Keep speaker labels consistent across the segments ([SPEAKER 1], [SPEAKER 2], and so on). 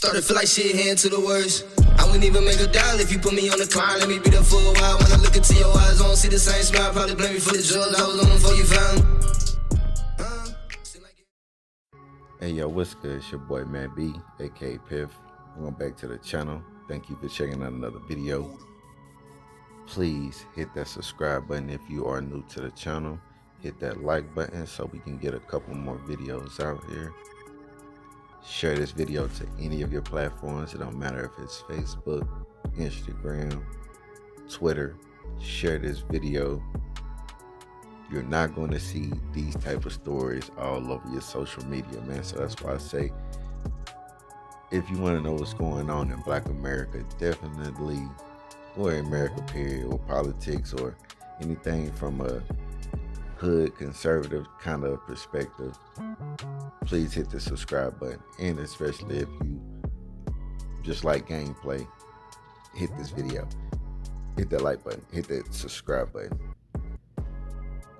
[SPEAKER 1] Started to feel like shit heading to the worst. I wouldn't even make a dial if you put me on the climb. Let me be there for a while. When I look into your eyes, I don't see the same smile. Probably blame me for the drugs I was on before you found me.
[SPEAKER 2] Hey yo, what's good? It's your boy Man B, aka PiFF. Welcome back to the channel. Thank you for checking out another video. Please hit that subscribe button if you are new to the channel. Hit that like button so we can get a couple more videos out here. Share this video to any of your platforms. It don't matter if it's Facebook, Instagram, Twitter. Share this video. You're not going to see these type of stories all over your social media, man. So that's why I say, if you want to know what's going on in Black America, definitely, or America period, or politics, or anything from a hood conservative kind of perspective, please hit the subscribe button. And especially if you just like gameplay, hit this video, hit that like button, hit that subscribe button.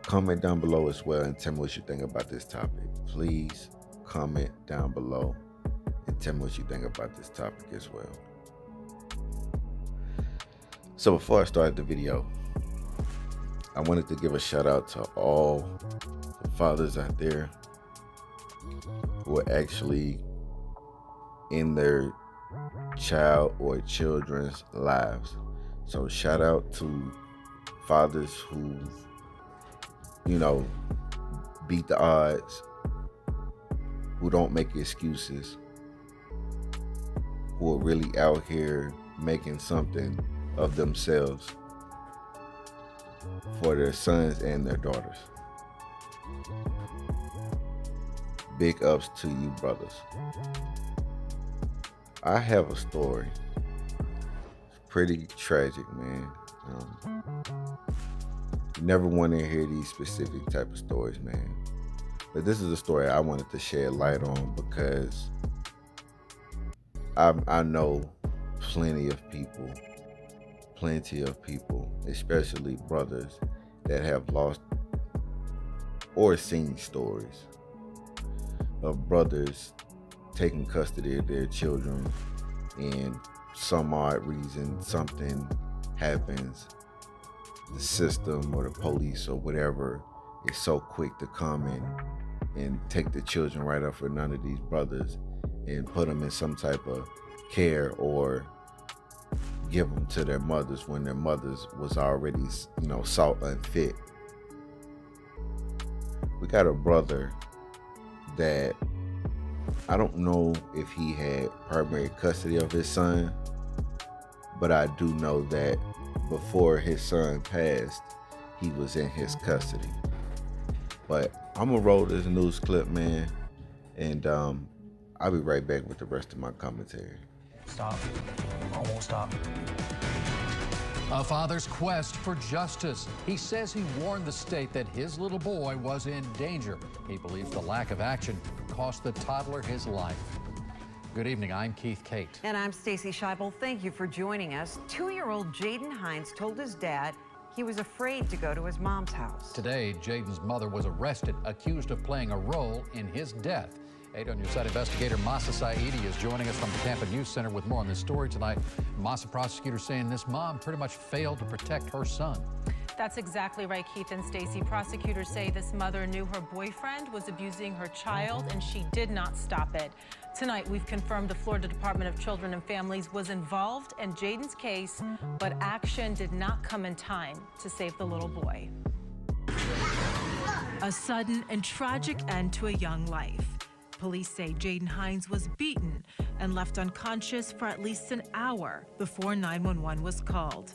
[SPEAKER 2] Comment down below as well and tell me what you think about this topic. Please comment down below and tell me what you think about this topic as well. So before I start the video, I wanted to give a shout out to all the fathers out there who are actually in their child or children's lives. So shout out to fathers who, you know, beat the odds, who don't make excuses, who are really out here making something of themselves for their sons and their daughters. Big ups to you, brothers. I have a story. It's pretty tragic, man. You never want to hear these specific type of stories, man. But this is a story I wanted to shed light on because I know plenty of people, especially brothers, that have lost or seen stories of brothers taking custody of their children, and some odd reason something happens. The system or the police or whatever is so quick to come and take the children right up for none of these brothers and put them in some type of care or give them to their mothers when their mothers was already, you know, salt unfit. We got a brother that I don't know if he had primary custody of his son, but I do know that before his son passed, he was in his custody. But I'm gonna roll this news clip, man, and I'll be right back with the rest of my commentary.
[SPEAKER 3] Stop. I won't stop.
[SPEAKER 4] A father's quest for justice. He says he warned the state that his little boy was in danger. He believes the lack of action cost the toddler his life. Good evening, I'm Keith Kate.
[SPEAKER 5] And I'm Stacy Scheibel. Thank you for joining us. 2-year-old Jaden Hines told his dad he was afraid to go to his mom's house.
[SPEAKER 4] Today, Jaden's mother was arrested, accused of playing a role in his death. 8 on your side investigator Masa Saidi is joining us from the Tampa News Center with more on this story tonight. Masa, prosecutors saying this mom pretty much failed to protect her son.
[SPEAKER 6] That's exactly right, Keith and Stacy. Prosecutors say this mother knew her boyfriend was abusing her child and she did not stop it. Tonight, we've confirmed the Florida Department of Children and Families was involved in Jaden's case, but action did not come in time to save the little boy. A sudden and tragic end to a young life. Police say Jaden Hines was beaten and left unconscious for at least an hour before 911 was called.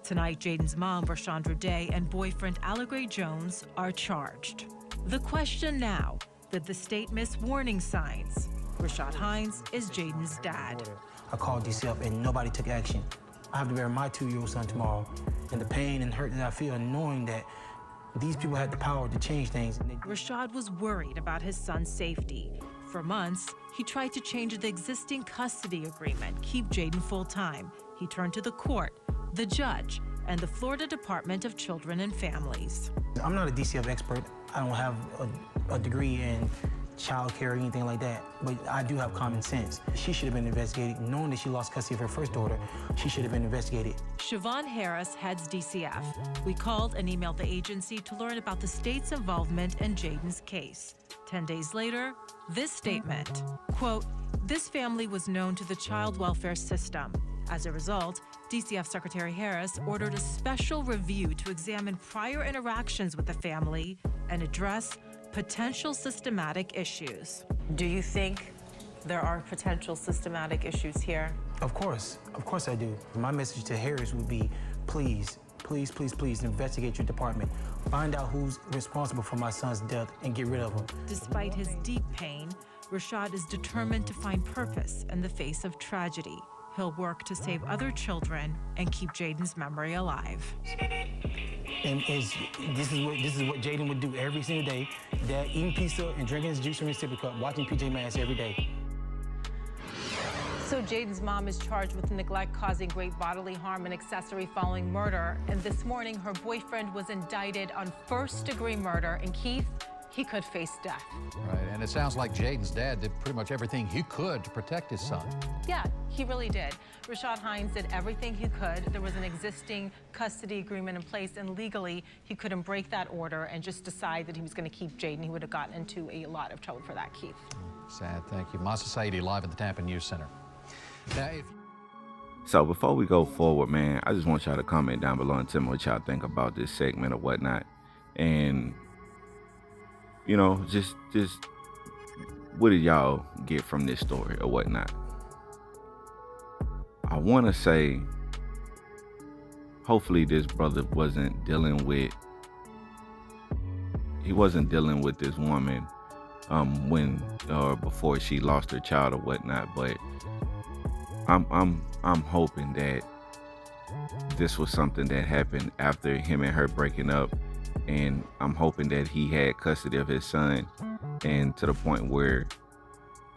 [SPEAKER 6] Tonight, Jaden's mom, Rashandra Day, and boyfriend Allegra Jones are charged. The question now, did the state miss warning signs? Rashad Hines is Jaden's dad.
[SPEAKER 3] I called DCF and nobody took action. I have to bury my 2-year-old son tomorrow, and the pain and hurt that I feel knowing that these people had the power to change things.
[SPEAKER 6] Rashad was worried about his son's safety. For months, he tried to change the existing custody agreement, keep Jaden full-time. He turned to the court, the judge, and the Florida Department of Children and Families.
[SPEAKER 3] I'm not a DCF expert. I don't have a degree in child care or anything like that, but I do have common sense. She should have been investigated. Knowing that she lost custody of her first daughter, she should have been investigated.
[SPEAKER 6] Siobhan Harris heads DCF. We called and emailed the agency to learn about the state's involvement in Jaden's case. 10 days later, this statement, quote, "This family was known to the child welfare system. As a result, DCF Secretary Harris ordered a special review to examine prior interactions with the family and address potential systematic issues."
[SPEAKER 7] Do you think there are potential systematic issues here?
[SPEAKER 3] Of course I do. My message to Harris would be, please, please, please, please investigate your department. Find out who's responsible for my son's death and get rid of him.
[SPEAKER 6] Despite his deep pain, Rashad is determined to find purpose in the face of tragedy. He'll work to save other children and keep Jaden's memory alive.
[SPEAKER 3] And this is what Jaden would do every single day. Dad eating pizza and drinking his juice from his sippy cup, watching PJ Masks every day.
[SPEAKER 7] So Jaden's mom is charged with neglect causing great bodily harm and accessory following murder. And this morning, her boyfriend was indicted on first-degree murder. And Keith, he could face death.
[SPEAKER 4] Right, and it sounds like Jaden's dad did pretty much everything he could to protect his son.
[SPEAKER 7] Yeah, he really did. Rashad Hines did everything he could. There was an existing custody agreement in place, and legally, he couldn't break that order and just decide that he was going to keep Jaden. He would have gotten into a lot of trouble for that, Keith.
[SPEAKER 4] Sad, thank you. Masa Saidi live at the Tampa News Center. Now,
[SPEAKER 2] So before we go forward, man, I just want y'all to comment down below and tell me what y'all think about this segment or whatnot. And, you know, just what did y'all get from this story or whatnot? I want to say, hopefully this brother wasn't dealing with this woman when or before she lost her child or whatnot, but I'm hoping that this was something that happened after him and her breaking up, and I'm hoping that he had custody of his son, and to the point where,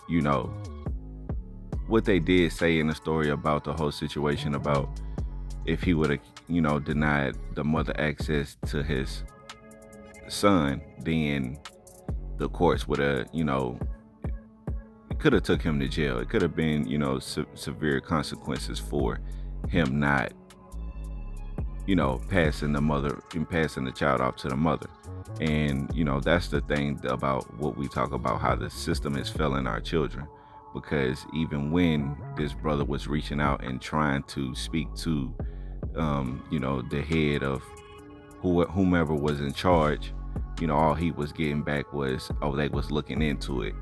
[SPEAKER 2] you know, what they did say in the story about the whole situation about if he would have, you know, denied the mother access to his son, then the courts would have, you know, it could have took him to jail. It could have been, you know, severe consequences for him not, you know, passing the child off to the mother. And, you know, that's the thing about what we talk about, how the system is failing our children. Because even when this brother was reaching out and trying to speak to, you know, the head of whomever was in charge, you know, all he was getting back was, oh, they was looking into it.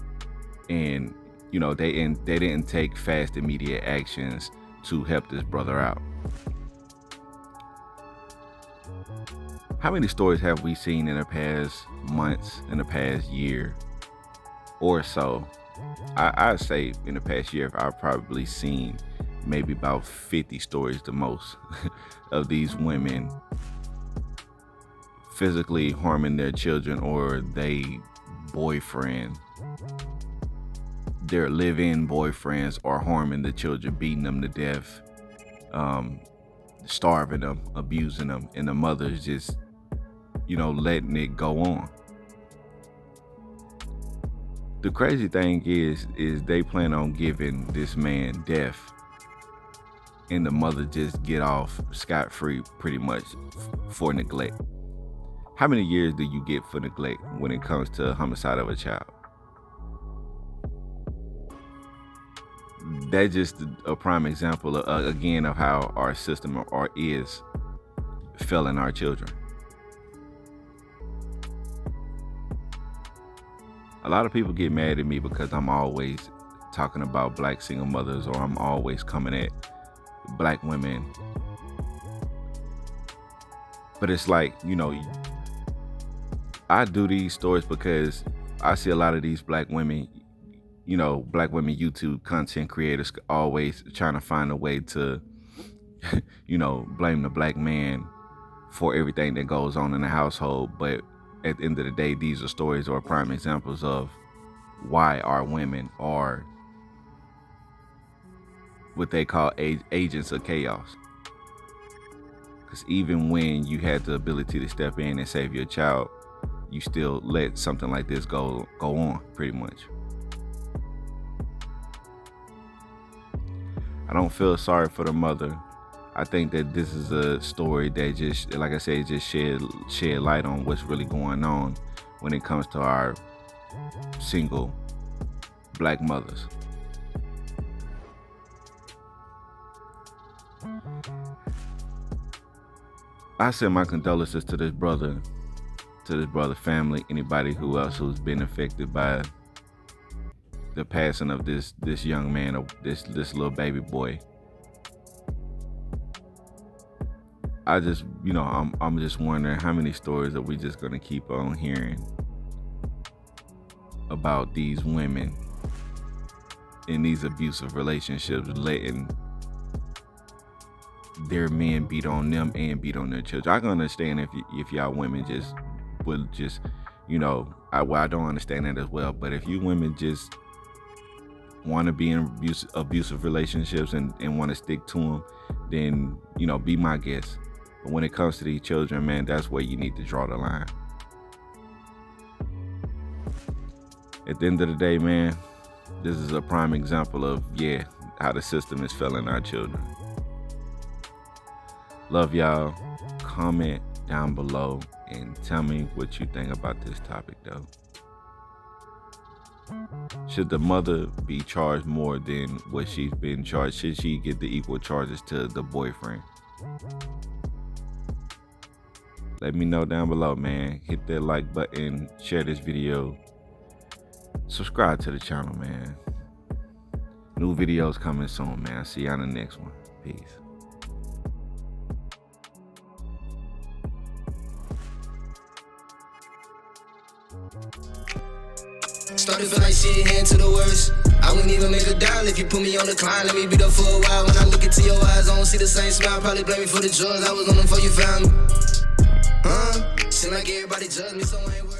[SPEAKER 2] And, you know, they didn't take fast, immediate actions to help this brother out. How many stories have we seen in the past months, in the past year or so? I'd say in the past year, I've probably seen maybe about 50 stories the most of these women physically harming their children or they boyfriend, their live-in boyfriends are harming the children, beating them to death, starving them, abusing them, and the mother's just, you know, letting it go on. The crazy thing is they plan on giving this man death, and the mother just get off scot-free pretty much for neglect. How many years do you get for neglect when it comes to homicide of a child? That's just a prime example, again, of how our system is failing our children. A lot of people get mad at me because I'm always talking about black single mothers, or I'm always coming at black women. But it's like, you know, I do these stories because I see a lot of these black women, you know, black women YouTube content creators always trying to find a way to, you know, blame the black man for everything that goes on in the household. But at the end of the day, these are stories or prime examples of why our women are what they call agents of chaos. Because even when you had the ability to step in and save your child, you still let something like this go on, pretty much. I don't feel sorry for the mother. I think that this is a story that just, like I said, just shed light on what's really going on when it comes to our single black mothers. I send my condolences to this brother family, anybody who else who's been affected by the passing of this young man, of this little baby boy. I just, I'm just wondering how many stories are we just gonna keep on hearing about these women in these abusive relationships, letting their men beat on them and beat on their children. I can understand if y'all women just would just, I don't understand that as well. But if you women just want to be in abusive relationships and want to stick to them, then, be my guest. But when it comes to these children, man, that's where you need to draw the line. At the end of the day, man, this is a prime example of, how the system is failing our children. Love y'all. Comment down below and tell me what you think about this topic, though. Should the mother be charged more than what she's been charged? Should she get the equal charges to the boyfriend? Let me know down below, man. Hit that like button, share this video, subscribe to the channel, man. New videos coming soon, man. I'll see you on the next one. Peace.
[SPEAKER 1] Started feel like shit, heading to the worst. I wouldn't even make a dial if you put me on the climb. Let me beat up for a while. When I look into your eyes, I don't see the same smile. Probably blame me for the drugs. I was on them before you found me. Seem like everybody judged me, so I ain't